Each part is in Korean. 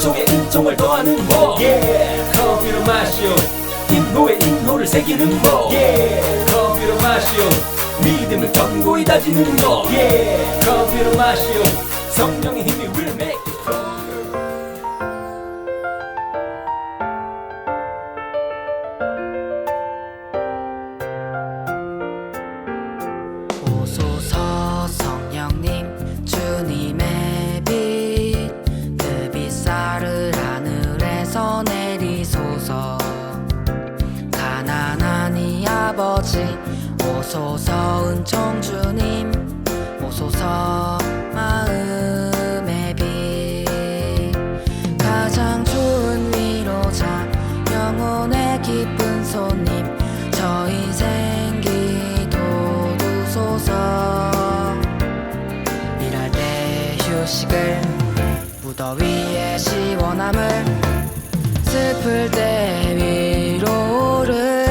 인종에 인종을 더하는 뭐 커피를 마시오 인호에 인호를 새기는 뭐 커피를 마시오 믿음을 견고히 다지는 뭐 커피를 마시오 성령의 힘이 will make you stronger. 오소서 성령님 주님의 빛 그 빛살을 하늘에서 내리소서 가난한 이 아버지 오소서 은총 주님 오소서 마음의 빛 가장 좋은 위로자 영혼의 기쁜 손님 저희 생기 도우소서 일할 때 휴식을 무더위의 시원함을 슬플 때 위로를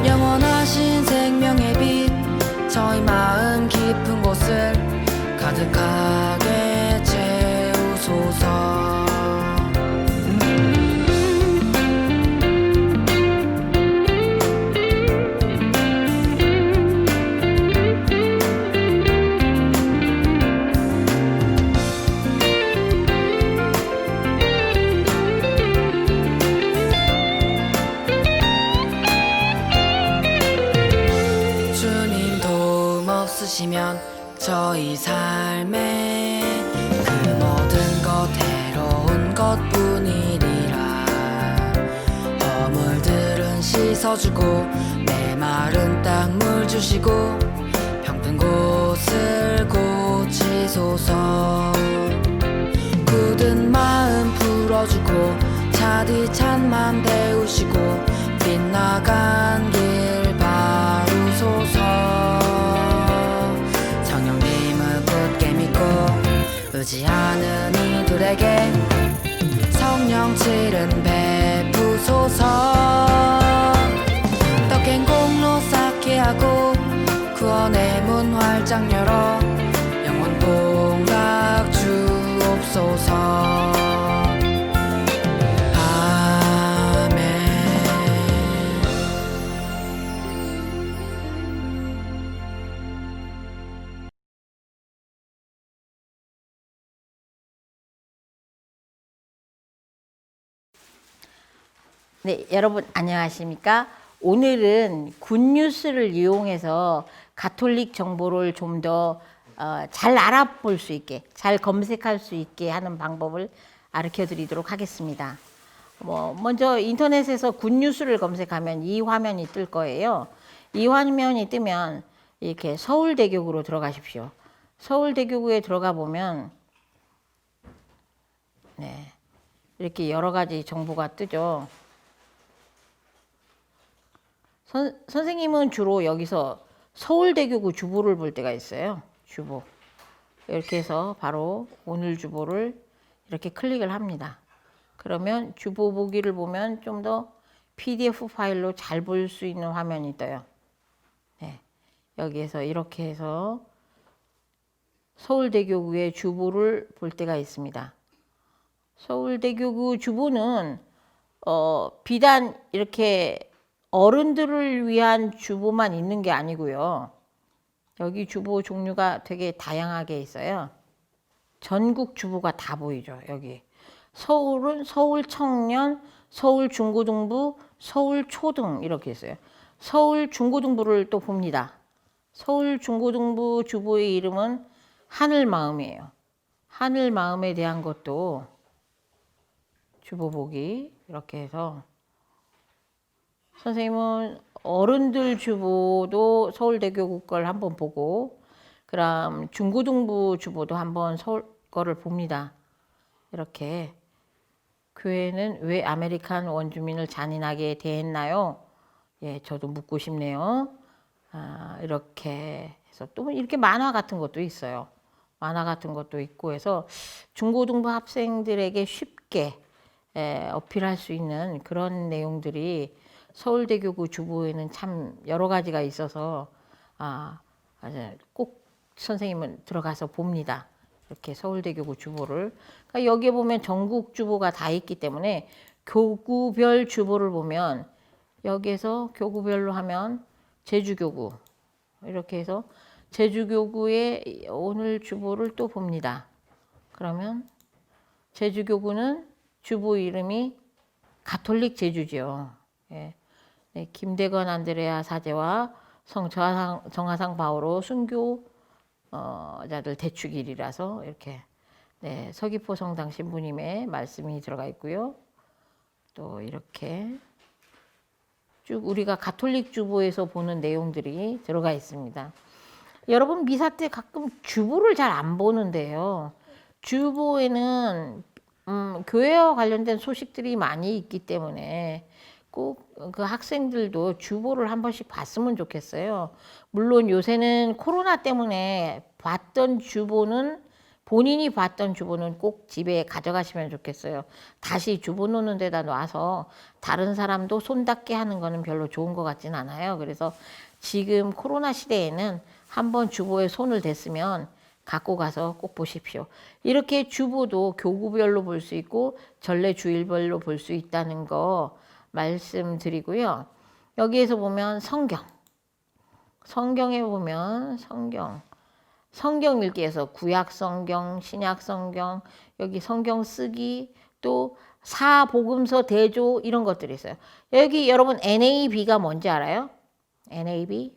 영원하신 생명의 빛 저희 마음 깊은 곳을 가득하게 채우소서 주님 도움 없으시면 저희 삶에 그 모든 것 해로운 것뿐이리라 허물들은 씻어주고 메마른 땅 물 주시고 병든 곳을 고치소서 굳은 마음 풀어주고 차디찬 맘 데우시고 빗나간 길 바루소서 성령님을 굳게 믿고 의지하는 이들에게 성령칠은 베푸소서 떡행 공로 쌓게 하고 구원의 문 활짝 열어 영원 복락 주옵소서 아멘. 네, 여러분 안녕하십니까? 오늘은 굿뉴스를 이용해서 가톨릭 정보를 좀 더 잘 알아볼 수 있게, 잘 검색할 수 있게 하는 방법을 가르쳐 드리도록 하겠습니다. 먼저 인터넷에서 굿뉴스를 검색하면 이 화면이 뜰 거예요. 이 화면이 뜨면 이렇게 서울대교구로 들어가십시오. 서울대교구에 들어가 보면 네, 이렇게 여러 가지 정보가 뜨죠. 선생님은 주로 여기서 서울대교구 주보를 볼 때가 있어요. 주보. 이렇게 해서 바로 오늘 주보를 이렇게 클릭을 합니다. 그러면 주보 보기를 보면 좀 더 PDF 파일로 잘 볼 수 있는 화면이 떠요. 네. 여기에서 이렇게 해서 서울대교구의 주보를 볼 때가 있습니다. 서울대교구 주보는 비단 이렇게 어른들을 위한 주보만 있는 게 아니고요. 여기 주보 종류가 되게 다양하게 있어요. 전국 주보가 다 보이죠. 여기 서울은 서울 청년, 서울 중고등부, 서울 초등 이렇게 있어요. 서울 중고등부를 또 봅니다. 서울 중고등부 주보의 이름은 하늘마음이에요. 하늘마음에 대한 것도 주보 보기 이렇게 해서 선생님은 어른들 주보도 서울대교구 걸 한번 보고 그럼 중고등부 주보도 한번 서울 거를 봅니다. 이렇게 교회는 왜 아메리칸 원주민을 잔인하게 대했나요? 예, 저도 묻고 싶네요. 이렇게 해서 또 이렇게 만화 같은 것도 있어요. 만화 같은 것도 있고 해서 중고등부 학생들에게 쉽게 어필할 수 있는 그런 내용들이 서울대교구 주보에는 참 여러 가지가 있어서 꼭 선생님은 들어가서 봅니다. 이렇게 서울대교구 주보를. 그러니까 여기에 보면 전국 주보가 다 있기 때문에 교구별 주보를 보면 여기에서 교구별로 하면 제주교구 이렇게 해서 제주교구의 오늘 주보를 또 봅니다. 그러면 제주교구는 주보 이름이 가톨릭 제주죠. 예. 네, 김대건 안드레아 사제와 정하상 바오로 순교자들 대축일이라서 이렇게 네, 서귀포 성당 신부님의 말씀이 들어가 있고요. 또 이렇게 쭉 우리가 가톨릭 주보에서 보는 내용들이 들어가 있습니다. 여러분 미사 때 가끔 주보를 잘 안 보는데요. 주보에는 교회와 관련된 소식들이 많이 있기 때문에 꼭 그 학생들도 주보를 한 번씩 봤으면 좋겠어요. 물론 요새는 코로나 때문에 본인이 봤던 주보는 꼭 집에 가져가시면 좋겠어요. 다시 주보 놓는 데다 놔서 다른 사람도 손 닿게 하는 거는 별로 좋은 것 같진 않아요. 그래서 지금 코로나 시대에는 한번 주보에 손을 댔으면 갖고 가서 꼭 보십시오. 이렇게 주보도 교구별로 볼 수 있고 전래 주일별로 볼 수 있다는 거 말씀드리고요. 여기에서 보면 성경에 보면 성경 읽기에서 구약 성경, 신약 성경, 여기 성경 쓰기, 또 사복음서 대조 이런 것들이 있어요. 여기 여러분 NAB가 뭔지 알아요? NAB?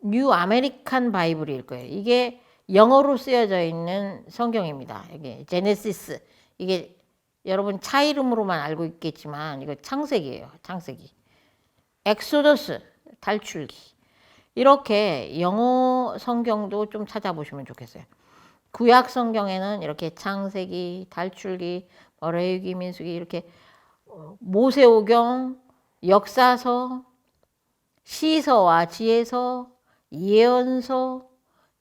뉴 아메리칸 바이블일 거예요. 이게 영어로 쓰여져 있는 성경입니다. 여기 제네시스. 이게 여러분 차 이름으로만 알고 있겠지만 이거 창세기예요. 창세기. 엑소더스 탈출기. 이렇게 영어 성경도 좀 찾아보시면 좋겠어요. 구약 성경에는 이렇게 창세기, 탈출기, 레위기, 민수기 이렇게 모세오경, 역사서, 시서와 지혜서, 예언서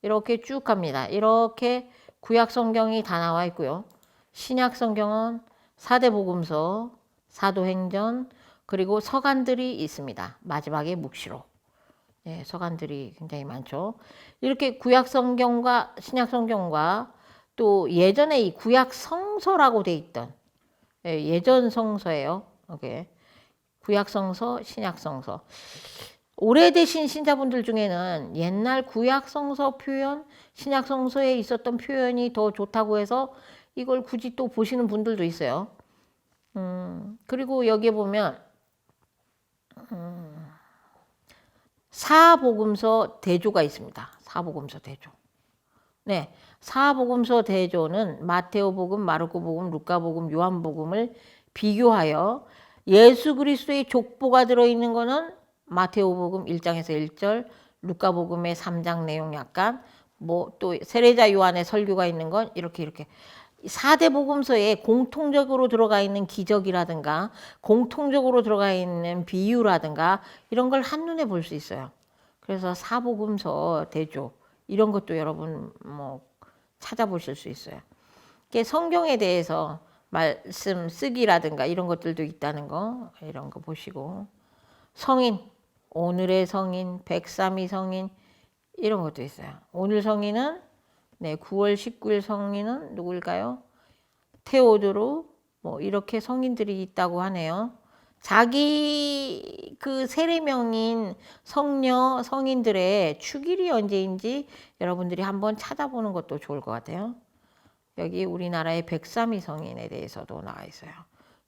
이렇게 쭉 갑니다. 이렇게 구약 성경이 다 나와 있고요. 신약 성경은 사대복음서, 사도행전 그리고 서간들이 있습니다. 마지막에 묵시록. 네, 서간들이 굉장히 많죠. 이렇게 구약 성경과 신약 성경과 또 예전에 이 구약 성서라고 돼 있던 예전 성서예요. 오케이. 구약 성서, 신약 성서. 오래되신 신자분들 중에는 옛날 구약 성서 표현, 신약 성서에 있었던 표현이 더 좋다고 해서 이걸 굳이 또 보시는 분들도 있어요. 그리고 여기에 보면 사복음서 대조가 있습니다. 사복음서 대조. 네, 사복음서 대조는 마테오복음, 마르코복음, 루카복음, 요한복음을 비교하여 예수 그리스도의 족보가 들어있는 거는 마테오복음 1장에서 1절, 루카복음의 3장 내용 약간, 뭐 또 세례자 요한의 설교가 있는 건 이렇게 4대 복음서에 공통적으로 들어가 있는 기적이라든가 공통적으로 들어가 있는 비유라든가 이런 걸 한눈에 볼 수 있어요. 그래서 사복음서 대조 이런 것도 여러분 뭐 찾아보실 수 있어요. 성경에 대해서 말씀 쓰기라든가 이런 것들도 있다는 거 이런 거 보시고 성인, 오늘의 성인, 103위 성인 이런 것도 있어요. 오늘 성인은 9월 19일 성인은 누구일까요? 테오도로 뭐 이렇게 성인들이 있다고 하네요. 자기 그 세례명인 성녀 성인들의 축일이 언제인지 여러분들이 한번 찾아보는 것도 좋을 것 같아요. 여기 우리나라의 103위 성인에 대해서도 나와 있어요.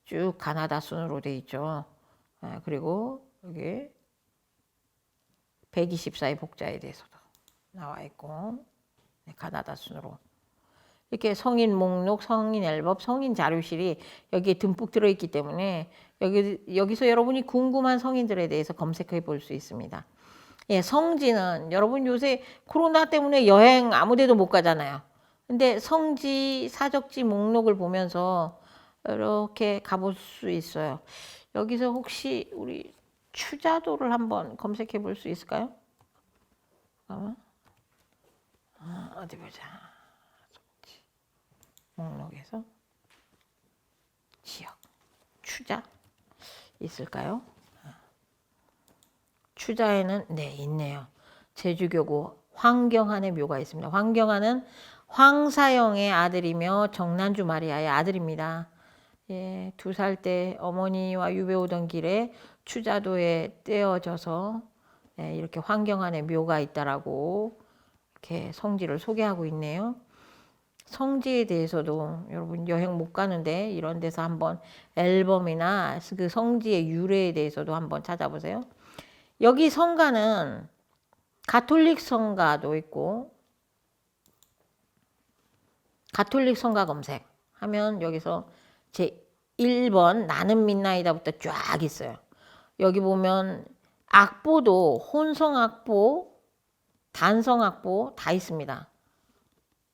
쭉 가나다 순으로 돼 있죠. 그리고 여기 124의 복자에 대해서도 나와 있고 가나다 순으로 이렇게 성인 목록, 성인 앨범, 성인 자료실이 여기에 듬뿍 들어있기 때문에 여기서 여러분이 궁금한 성인들에 대해서 검색해 볼 수 있습니다. 예, 성지는 여러분 요새 코로나 때문에 여행 아무 데도 못 가잖아요. 근데 성지, 사적지 목록을 보면서 이렇게 가볼 수 있어요. 여기서 혹시 우리 추자도를 한번 검색해 볼 수 있을까요? 어디 보자. 목록에서 지역 추자 있을까요? 추자에는 있네요. 제주교구 황경한의 묘가 있습니다. 황경한은 황사영의 아들이며 정난주 마리아의 아들입니다. 예, 2살 때 어머니와 유배 오던 길에 추자도에 떼어져서 예, 이렇게 환경 안에 묘가 있다라고 이렇게 성지를 소개하고 있네요. 성지에 대해서도 여러분 여행 못 가는데 이런 데서 한번 앨범이나 그 성지의 유래에 대해서도 한번 찾아보세요. 여기 성가는 가톨릭 성가도 있고 가톨릭 성가 검색하면 여기서 제 1번 나는 믿나이다부터 쫙 있어요. 여기 보면 악보도 혼성 악보, 단성 악보 다 있습니다.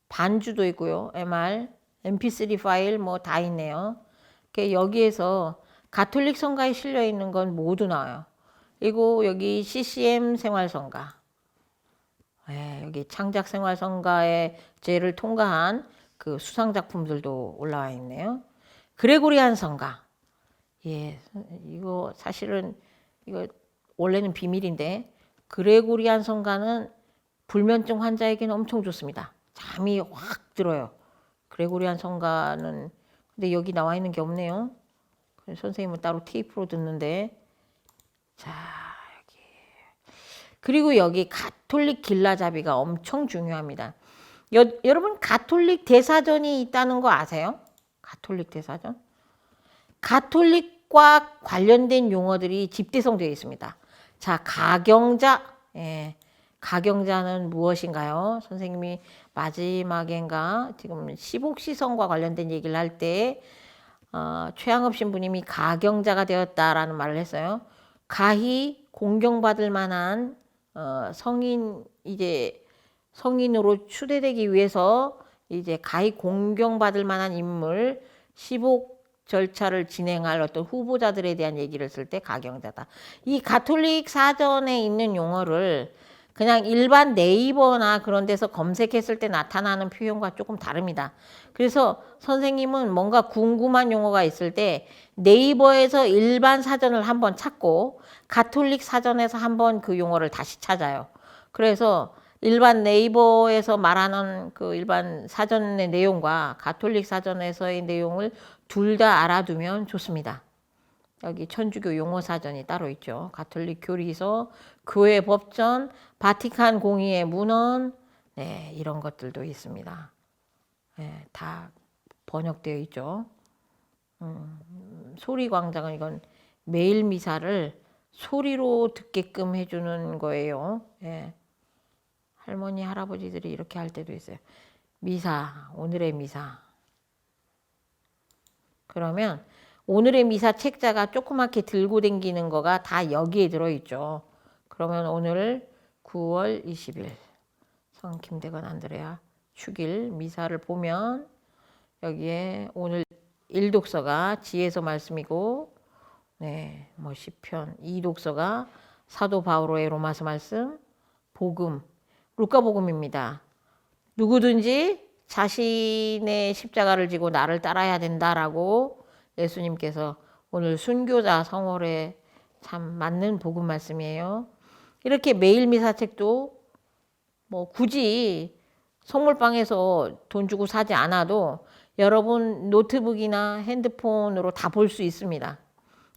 반주도 있고요. MR, MP3 파일 뭐 다 있네요. 여기에서 가톨릭 성가에 실려 있는 건 모두 나와요. 그리고 여기 CCM 생활성가, 네, 여기 창작 생활성가의 제를 통과한 그 수상 작품들도 올라와 있네요. 그레고리안 성가, 예, 이거 사실은 이거 원래는 비밀인데 그레고리안 성가는 불면증 환자에게는 엄청 좋습니다. 잠이 확 들어요. 그레고리안 성가는 근데 여기 나와 있는 게 없네요. 선생님은 따로 테이프로 듣는데 자 여기 그리고 여기 가톨릭 길라잡이가 엄청 중요합니다. 여러분 가톨릭 대사전이 있다는 거 아세요? 가톨릭 대사전? 가톨릭과 관련된 용어들이 집대성되어 있습니다. 자, 가경자. 예, 가경자는 무엇인가요? 선생님이 마지막엔가 지금 시복시성과 관련된 얘기를 할 때 최양업 신부님이 가경자가 되었다라는 말을 했어요. 가히 공경받을 만한 성인으로 추대되기 위해서 이제 가히 공경받을 만한 인물, 시복 절차를 진행할 어떤 후보자들에 대한 얘기를 쓸 때 가경자다. 이 가톨릭 사전에 있는 용어를 그냥 일반 네이버나 그런 데서 검색했을 때 나타나는 표현과 조금 다릅니다. 그래서 선생님은 뭔가 궁금한 용어가 있을 때 네이버에서 일반 사전을 한번 찾고 가톨릭 사전에서 한번 그 용어를 다시 찾아요. 그래서 일반 네이버에서 말하는 그 일반 사전의 내용과 가톨릭 사전에서의 내용을 둘 다 알아두면 좋습니다. 여기 천주교 용어 사전이 따로 있죠. 가톨릭 교리서, 교회 법전, 바티칸 공의회 문헌, 네, 이런 것들도 있습니다. 네, 다 번역되어 있죠. 소리광장은 이건 매일 미사를 소리로 듣게끔 해주는 거예요. 네. 할머니, 할아버지들이 이렇게 할 때도 있어요. 미사, 오늘의 미사. 그러면 오늘의 미사 책자가 조그맣게 들고 다니는 거가 다 여기에 들어있죠. 그러면 오늘 9월 20일 성 김대건 안드레아 축일 미사를 보면 여기에 오늘 1독서가 지혜서 말씀이고 네, 뭐 시편 2독서가 사도 바오로의 로마서 말씀, 복음, 루카복음입니다. 누구든지 자신의 십자가를 지고 나를 따라야 된다라고 예수님께서 오늘 순교자 성월에 참 맞는 복음 말씀이에요. 이렇게 매일 미사책도 뭐 굳이 성물방에서 돈 주고 사지 않아도 여러분 노트북이나 핸드폰으로 다 볼 수 있습니다.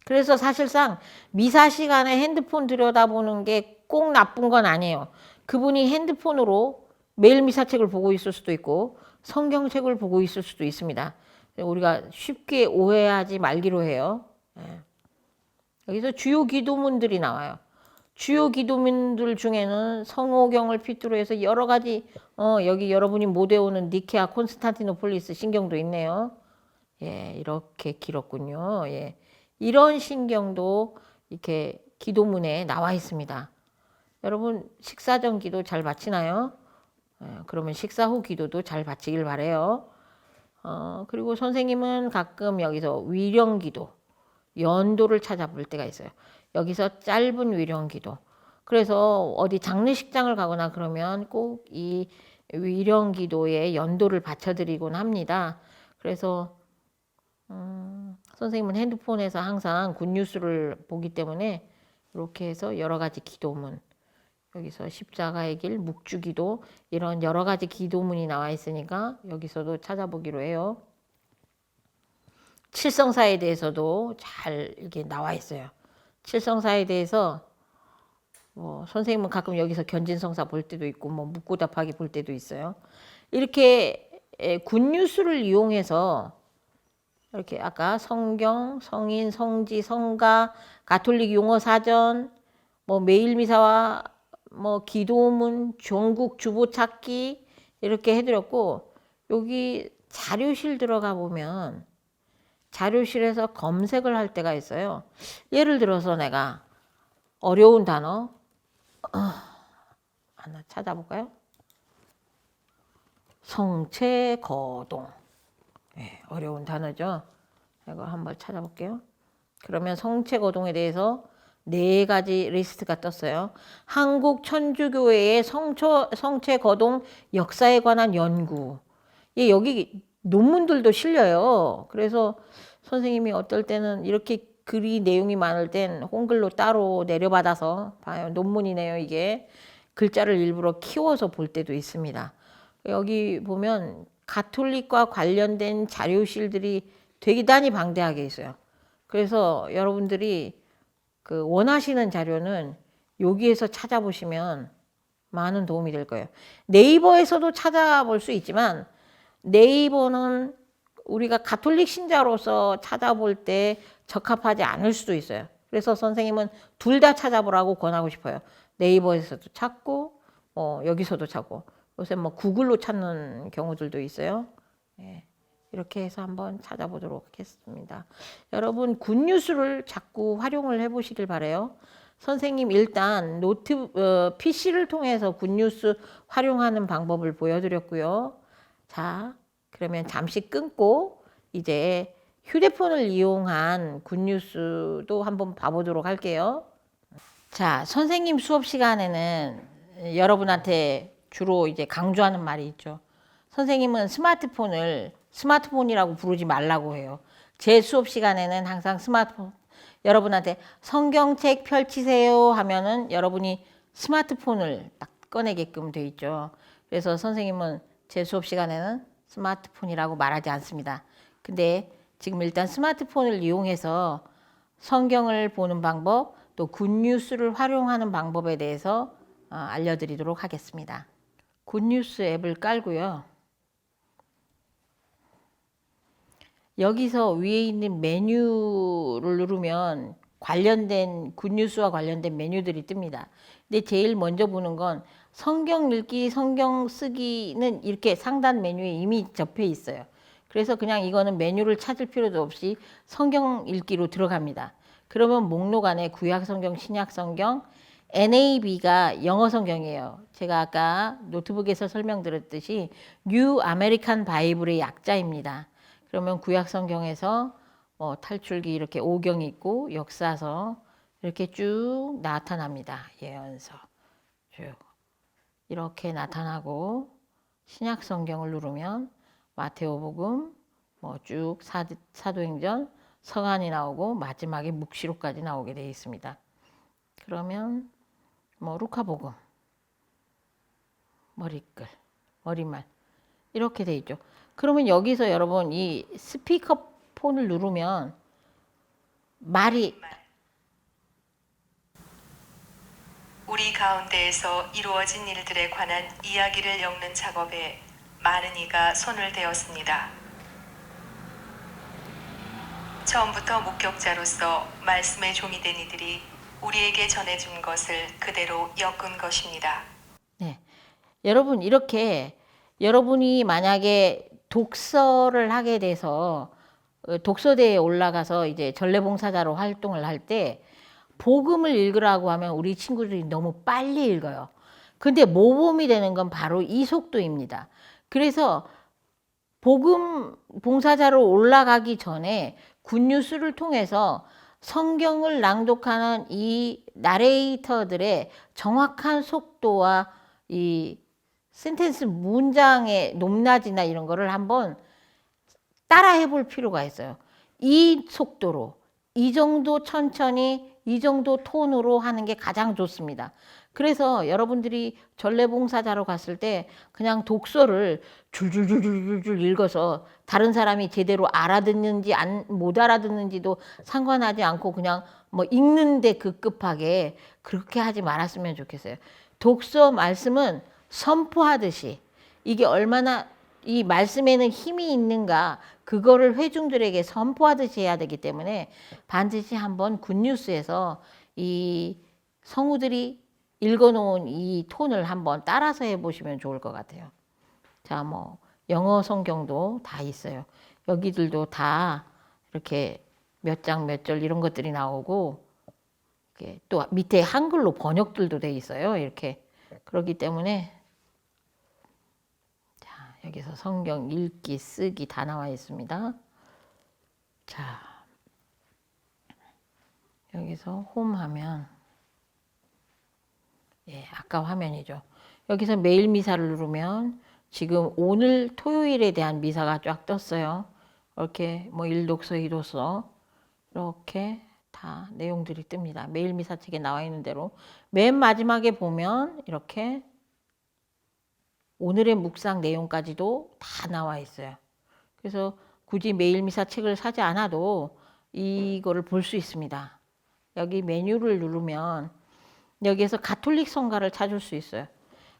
그래서 사실상 미사 시간에 핸드폰 들여다보는 게 꼭 나쁜 건 아니에요. 그분이 핸드폰으로 매일 미사책을 보고 있을 수도 있고 성경책을 보고 있을 수도 있습니다. 우리가 쉽게 오해하지 말기로 해요. 여기서 주요 기도문들이 나와요. 주요 기도문들 중에는 성호경을 필두로 해서 여러 가지 여기 여러분이 못 외우는 니케아 콘스탄티노폴리스 신경도 있네요. 예, 이렇게 길었군요. 예. 이런 신경도 이렇게 기도문에 나와 있습니다. 여러분 식사 전 기도 잘 바치나요? 그러면 식사 후 기도도 잘 바치길 바래요. 그리고 선생님은 가끔 여기서 위령 기도, 연도를 찾아볼 때가 있어요. 여기서 짧은 위령 기도. 그래서 어디 장례식장을 가거나 그러면 꼭 이 위령 기도에 연도를 바쳐드리곤 합니다. 그래서 선생님은 핸드폰에서 항상 굿뉴스를 보기 때문에 이렇게 해서 여러 가지 기도문, 여기서 십자가의 길, 묵주기도 이런 여러 가지 기도문이 나와 있으니까 여기서도 찾아보기로 해요. 칠성사에 대해서도 잘 이게 나와 있어요. 칠성사에 대해서 선생님은 가끔 여기서 견진성사 볼 때도 있고 묵고답하기 볼 때도 있어요. 이렇게 굿뉴스를 이용해서 이렇게 아까 성경, 성인, 성지, 성가, 가톨릭 용어 사전, 매일미사와 기도문, 종국 주보 찾기 이렇게 해드렸고, 여기 자료실 들어가 보면 자료실에서 검색을 할 때가 있어요. 예를 들어서 내가 어려운 단어 하나 찾아볼까요? 성체거동. 네, 어려운 단어죠. 이거 한번 찾아볼게요. 그러면 성체거동에 대해서 4가지 리스트가 떴어요. 한국 천주교회의 성체거동 역사에 관한 연구. 여기 논문들도 실려요. 그래서 선생님이 어떨 때는 이렇게 글이 내용이 많을 땐 홍글로 따로 내려받아서 봐요. 논문이네요, 이게. 글자를 일부러 키워서 볼 때도 있습니다. 여기 보면 가톨릭과 관련된 자료실들이 대단히 방대하게 있어요. 그래서 여러분들이 원하시는 자료는 여기에서 찾아보시면 많은 도움이 될 거예요. 네이버에서도 찾아볼 수 있지만 네이버는 우리가 가톨릭 신자로서 찾아볼 때 적합하지 않을 수도 있어요. 그래서 선생님은 둘 다 찾아보라고 권하고 싶어요. 네이버에서도 찾고 여기서도 찾고, 요새 구글로 찾는 경우들도 있어요. 네, 이렇게 해서 한번 찾아보도록 하겠습니다. 여러분 굿뉴스를 자꾸 활용을 해보시길 바라요. 선생님 일단 PC를 통해서 굿뉴스 활용하는 방법을 보여드렸고요. 자, 그러면 잠시 끊고 이제 휴대폰을 이용한 굿뉴스도 한번 봐보도록 할게요. 자, 선생님 수업 시간에는 여러분한테 주로 이제 강조하는 말이 있죠. 선생님은 스마트폰이라고 부르지 말라고 해요. 제 수업 시간에는 항상 여러분한테 성경책 펼치세요 하면은 여러분이 스마트폰을 딱 꺼내게끔 돼 있죠. 그래서 선생님은 제 수업 시간에는 스마트폰이라고 말하지 않습니다. 근데 지금 일단 스마트폰을 이용해서 성경을 보는 방법, 또 굿뉴스를 활용하는 방법에 대해서 알려드리도록 하겠습니다. 굿뉴스 앱을 깔고요. 여기서 위에 있는 메뉴를 누르면 관련된 굿뉴스와 관련된 메뉴들이 뜹니다. 근데 제일 먼저 보는 건 성경 읽기, 성경 쓰기는 이렇게 상단 메뉴에 이미 접해 있어요. 그래서 그냥 이거는 메뉴를 찾을 필요도 없이 성경 읽기로 들어갑니다. 그러면 목록 안에 구약 성경, 신약 성경, NAB가 영어 성경이에요. 제가 아까 노트북에서 설명드렸듯이 뉴 아메리칸 바이블의 약자입니다. 그러면 구약 성경에서 탈출기 이렇게 오경이 있고 역사서 이렇게 쭉 나타납니다. 예언서 쭉 이렇게 나타나고, 신약 성경을 누르면 마테오복음 쭉 사도행전, 서간이 나오고 마지막에 묵시록까지 나오게 되어 있습니다. 그러면 루카복음, 머릿말 이렇게 되어 있죠. 그러면 여기서 여러분 이 스피커폰을 누르면 우리 가운데에서 이루어진 일들에 관한 이야기를 엮는 작업에 많은 이가 손을 대었습니다. 처음부터 목격자로서 말씀의 종이 된 이들이 우리에게 전해준 것을 그대로 엮은 것입니다. 네, 여러분 이렇게 여러분이 만약에 독서를 하게 돼서 독서대에 올라가서 이제 전래봉사자로 활동을 할 때 복음을 읽으라고 하면 우리 친구들이 너무 빨리 읽어요. 근데 모범이 되는 건 바로 이 속도입니다. 그래서 복음 봉사자로 올라가기 전에 굿뉴스를 통해서 성경을 낭독하는 이 나레이터들의 정확한 속도와 이 센텐스 문장의 높낮이나 이런 거를 한번 따라해 볼 필요가 있어요. 이 속도로, 이 정도 천천히, 이 정도 톤으로 하는 게 가장 좋습니다. 그래서 여러분들이 전래봉사자로 갔을 때 그냥 독서를 줄줄줄줄줄 읽어서 다른 사람이 제대로 알아듣는지 못 알아듣는지도 상관하지 않고 그냥 뭐 읽는데 급급하게 그렇게 하지 말았으면 좋겠어요. 독서 말씀은 선포하듯이 이게 얼마나 이 말씀에는 힘이 있는가 그거를 회중들에게 선포하듯이 해야 되기 때문에 반드시 한번 굿뉴스에서 이 성우들이 읽어놓은 이 톤을 한번 따라서 해보시면 좋을 것 같아요. 자, 뭐 영어 성경도 다 있어요. 여기들도 다 이렇게 몇 장 몇 절 이런 것들이 나오고 이렇게 또 밑에 한글로 번역들도 돼 있어요. 이렇게 그렇기 때문에 자, 여기서 성경 읽기 쓰기 다 나와 있습니다. 자, 여기서 홈 하면 예, 아까 화면이죠. 여기서 매일 미사를 누르면 지금 오늘 토요일에 대한 미사가 쫙 떴어요. 이렇게 뭐 일독서, 이독서 이렇게 다 내용들이 뜹니다. 매일 미사책에 나와 있는 대로 맨 마지막에 보면 이렇게 오늘의 묵상 내용까지도 다 나와 있어요. 그래서 굳이 매일 미사책을 사지 않아도 이거를 볼 수 있습니다. 여기 메뉴를 누르면 여기에서 가톨릭 성가를 찾을 수 있어요.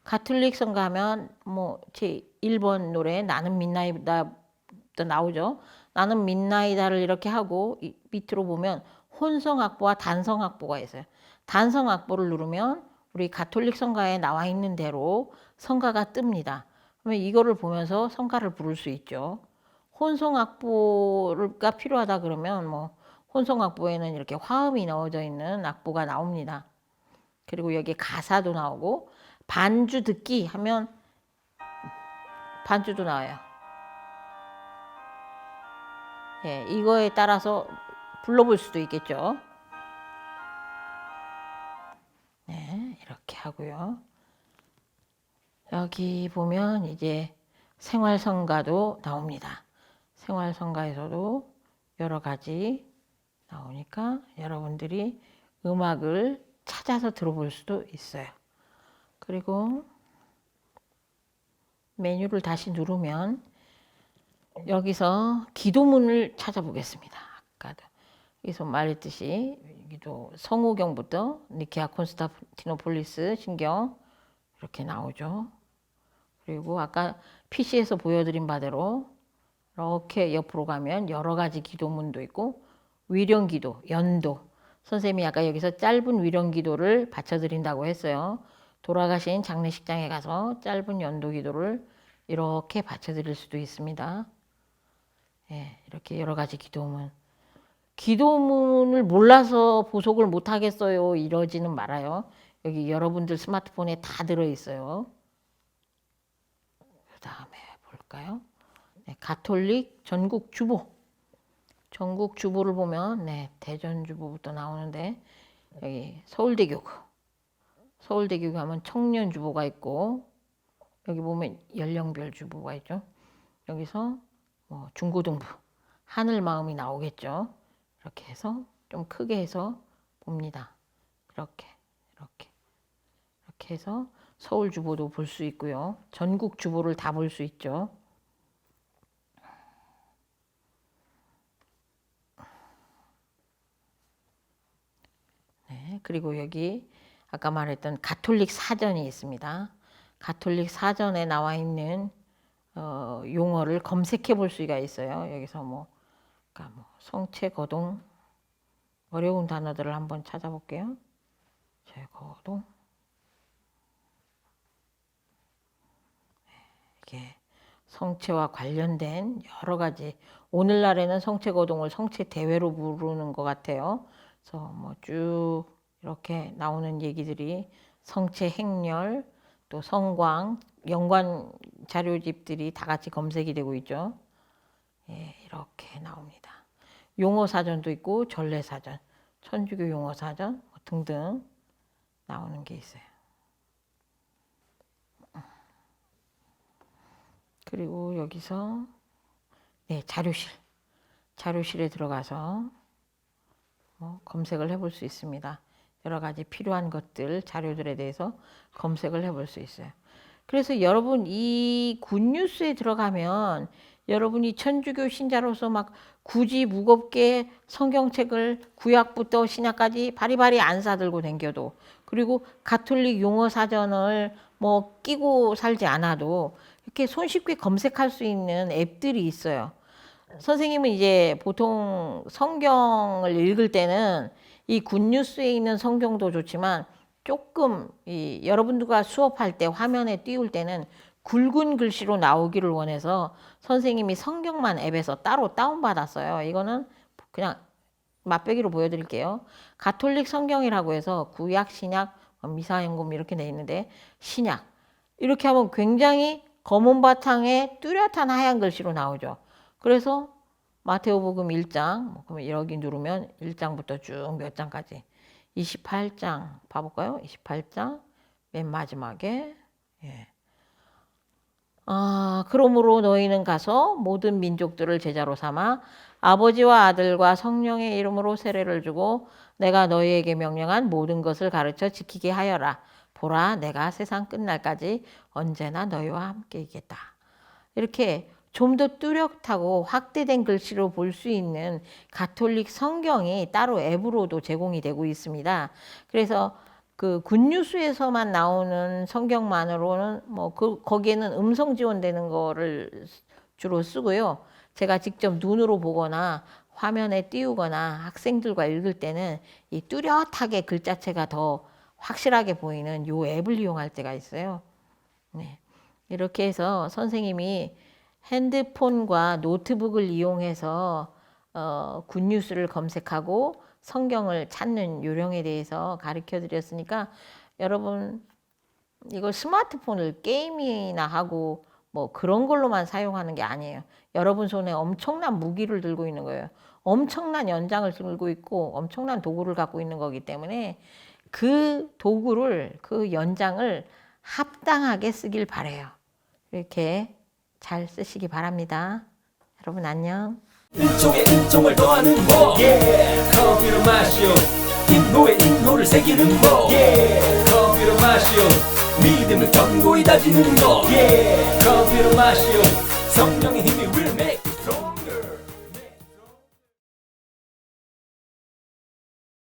가톨릭 성가 하면 뭐 제 1번 노래 나는 midnight부터 나오죠. 나는 midnight을 이렇게 하고 밑으로 보면 혼성악보와 단성악보가 있어요. 단성악보를 누르면 우리 가톨릭 성가에 나와 있는 대로 성가가 뜹니다. 그러면 이거를 보면서 성가를 부를 수 있죠. 혼성악보가 필요하다 그러면 뭐 혼성악보에는 이렇게 화음이 넣어져 있는 악보가 나옵니다. 그리고 여기 가사도 나오고 반주 듣기 하면 반주도 나와요. 예, 이거에 따라서 불러볼 수도 있겠죠. 네, 이렇게 하고요. 여기 보면 이제 생활성가도 나옵니다. 생활성가에서도 여러 가지 나오니까 여러분들이 음악을 찾아서 들어볼 수도 있어요. 그리고 메뉴를 다시 누르면 여기서 기도문을 찾아보겠습니다. 아까도 여기서 말했듯이 여기도 성우경부터 니케아 콘스탄티노폴리스 신경 이렇게 나오죠. 그리고 아까 PC에서 보여드린 바대로 이렇게 옆으로 가면 여러 가지 기도문도 있고 위령기도, 연도 선생님이 아까 여기서 짧은 위령기도를 바쳐드린다고 했어요. 돌아가신 장례식장에 가서 짧은 연도기도를 이렇게 바쳐드릴 수도 있습니다. 예, 이렇게 여러 가지 기도문. 기도문을 몰라서 보속을 못 하겠어요. 이러지는 말아요. 여기 여러분들 스마트폰에 다 들어있어요. 그 다음에 볼까요? 네, 가톨릭 전국 주보. 전국 주보를 보면 네, 대전 주보부터 나오는데 여기 서울대교구. 서울대교구 하면 청년 주보가 있고 여기 보면 연령별 주보가 있죠. 여기서 뭐 중고등부, 하늘마음이 나오겠죠. 이렇게 해서 좀 크게 해서 봅니다. 이렇게 해서 서울 주보도 볼 수 있고요. 전국 주보를 다 볼 수 있죠. 네, 그리고 여기 아까 말했던 가톨릭 사전이 있습니다. 가톨릭 사전에 나와 있는 용어를 검색해 볼 수가 있어요. 여기서 그러니까 성체 거동 어려운 단어들을 한번 찾아볼게요. 제거동 이게 성체와 관련된 여러 가지 오늘날에는 성체 거동을 성체 대회로 부르는 것 같아요. 그래서 쭉 이렇게 나오는 얘기들이 성체 행렬 또 성광 연관 자료집들이 다 같이 검색이 되고 있죠. 예, 이렇게 나옵니다. 용어 사전도 있고 전래 사전, 천주교 용어 사전 등등 나오는 게 있어요. 그리고 여기서 네, 자료실에 들어가서 검색을 해볼 수 있습니다. 여러 가지 필요한 것들, 자료들에 대해서 검색을 해볼 수 있어요. 그래서 여러분 이 굿뉴스에 들어가면 여러분이 천주교 신자로서 막 굳이 무겁게 성경책을 구약부터 신약까지 바리바리 안 사들고 댕겨도, 그리고 가톨릭 용어 사전을 뭐 끼고 살지 않아도 이렇게 손쉽게 검색할 수 있는 앱들이 있어요. 선생님은 이제 보통 성경을 읽을 때는 이 굿뉴스에 있는 성경도 좋지만 조금 여러분들과 수업할 때 화면에 띄울 때는 굵은 글씨로 나오기를 원해서 선생님이 성경만 앱에서 따로 다운받았어요. 이거는 그냥 맛배기로 보여드릴게요. 가톨릭 성경이라고 해서 구약, 신약, 미사연금 이렇게 돼 있는데, 신약 이렇게 하면 굉장히 검은 바탕에 뚜렷한 하얀 글씨로 나오죠. 그래서 마테오복음 1장, 그러면 여기 누르면 1장부터 쭉 몇 장까지 28장 봐볼까요? 28장 맨 마지막에 그러므로 너희는 가서 모든 민족들을 제자로 삼아 아버지와 아들과 성령의 이름으로 세례를 주고 내가 너희에게 명령한 모든 것을 가르쳐 지키게 하여라. 보라, 내가 세상 끝날까지 언제나 너희와 함께 있겠다. 이렇게 좀 더 뚜렷하고 확대된 글씨로 볼 수 있는 가톨릭 성경이 따로 앱으로도 제공이 되고 있습니다. 그래서 그 굿뉴스에서만 나오는 성경만으로는 거기에는 음성 지원되는 거를 주로 쓰고요. 제가 직접 눈으로 보거나 화면에 띄우거나 학생들과 읽을 때는 이 뚜렷하게 글자체가 더 확실하게 보이는 요 앱을 이용할 때가 있어요. 네. 이렇게 해서 선생님이 핸드폰과 노트북을 이용해서 굿뉴스를 검색하고 성경을 찾는 요령에 대해서 가르쳐 드렸으니까, 여러분 이걸 스마트폰을 게임이나 하고 뭐 그런 걸로만 사용하는 게 아니에요. 여러분 손에 엄청난 무기를 들고 있는 거예요. 엄청난 연장을 들고 있고 엄청난 도구를 갖고 있는 거기 때문에 그 도구를, 그 연장을 합당하게 쓰길 바래요. 이렇게 잘 쓰시기 바랍니다. 여러분 안녕. 은총에 은총을 더하는 법, 컴퓨터 마시오. 인호에 인호를 새기는 법, 컴퓨터 마시오. 믿음을 견고히 다지는 법, 컴퓨터 마시오. 성령의 힘이 will make